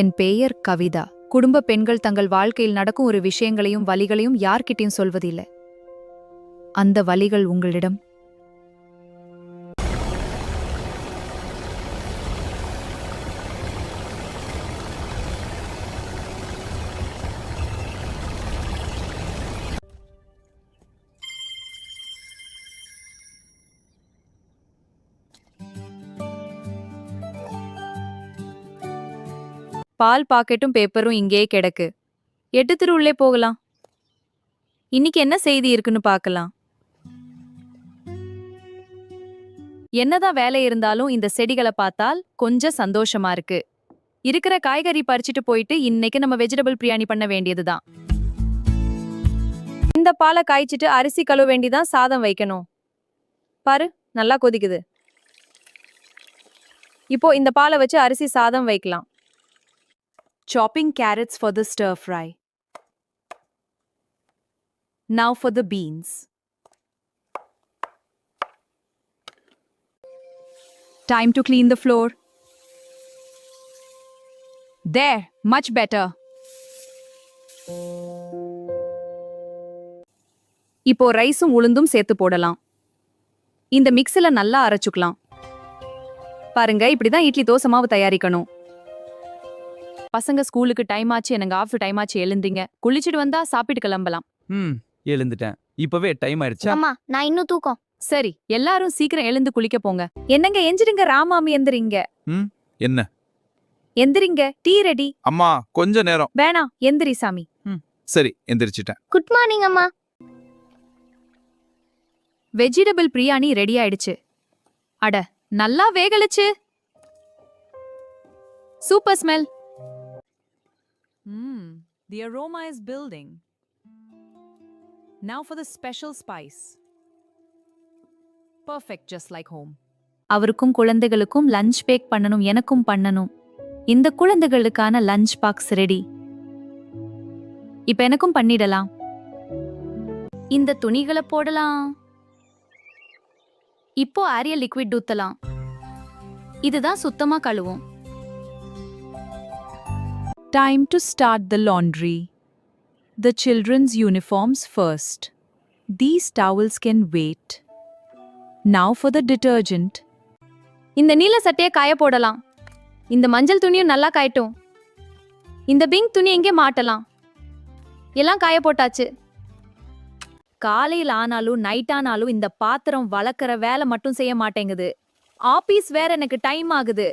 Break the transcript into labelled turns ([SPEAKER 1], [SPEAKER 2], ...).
[SPEAKER 1] என் பெயர் கவிதா. குடும்ப பெண்கள் தங்கள் வாழ்க்கையில் நடக்கும் ஒரு விஷயங்களையும் வலிகளையும் யார்கிட்டயும் சொல்வதில்லை. அந்த வலிகள் உங்களிடம் பால் பாக்கெட்டும் பேப்பரும் இங்கேயே கிடக்கு. எடுத்துட்டு உள்ளே போகலாம். இன்னைக்கு என்ன செய்தி இருக்குன்னு பார்க்கலாம். என்னதான் வேலை இருந்தாலும் இந்த செடிகளை பார்த்தால் கொஞ்சம் சந்தோஷமா இருக்கு. இருக்கிற காய்கறி பறிச்சுட்டு போயிட்டு இன்னைக்கு நம்ம வெஜிடபிள் பிரியாணி பண்ண வேண்டியதுதான். இந்த பாலை காய்ச்சிட்டு அரிசி கழுவ வேண்டிதான் சாதம் வைக்கணும். பாரு, நல்லா கொதிக்குது. இப்போ இந்த பாலை வச்சு அரிசி சாதம் வைக்கலாம். Chopping carrots for the stir fry. Now for the beans. Time to clean the floor. There, much better. இப்போ ரைஸும் உளுந்தும் சேர்த்து போடலாம். இந்த மிக்ஸில நல்லா அரைச்சுக்கலாம். பாருங்க, இப்படிதான் இட்லி தோசை மாவு தயாரிக்கணும். பசங்க ஸ்கூலுக்கு டைம் ஆச்சு, எனக்கு ஆஃப் டைம் ஆச்சு, எழுந்தீங்க. குளிச்சுட்டு வந்தா சாப்பிட்டு கிளம்பலாம்.
[SPEAKER 2] எழுந்துட்டேன். இப்பவே டைம் ஆயிடுச்சா?
[SPEAKER 3] அம்மா நான் இன்னும் தூக்கம்.
[SPEAKER 1] சரி, எல்லாரும் சீக்கிரம் எழுந்து குளிக்க போங்க. என்னங்க எந்திரிங்க, ராமாமி எந்திரிங்க.
[SPEAKER 2] என்ன?
[SPEAKER 1] எந்திரிங்க, டீ ரெடி.
[SPEAKER 2] அம்மா கொஞ்ச நேரம்.
[SPEAKER 1] வேணாம், எந்திரி சாமி.
[SPEAKER 2] சரி, எந்திரிச்சிட்டேன்.
[SPEAKER 3] குட் மார்னிங் அம்மா.
[SPEAKER 1] வெஜிடபிள் பிரியாணி ரெடி ஆயிடுச்சு. அட, நல்லா வேகலச்சு. Super smell. The aroma is building. Now for the special spice. Perfect, just like home. அவருக்கும் குழந்தைகளுக்கும் லஞ்ச் பேக் பண்ணணும், எனக்கும் பண்ணணும். இந்த குழந்தைகளுக்கான லஞ்ச் பாக்ஸ் ரெடி. இப்ப எனக்கும் பண்ணிடலாம். இந்த துணிகளை போடலாம். இப்போ ஆரியல் லிக்விட் ஊத்தலாம். இதுதான் சுத்தமா கழுவும். Time to start the laundry. The children's uniforms first. These towels can wait. Now for the detergent. இந்த நீல சட்டையை காய போடலாம். இந்த மஞ்சள் துணியும் நல்லா காயட்டும். இந்த பிங்க் துணி எங்கே மாட்டலாம். எல்லாம் காய போட்டாச்சு. காலையில் ஆனாலும் நைட் ஆனாலும் இந்த பாத்திரம் வளர்க்குற வேலை மட்டும் செய்ய மாட்டேங்குது. ஆபீஸ் வேற எனக்கு டைம் ஆகுது.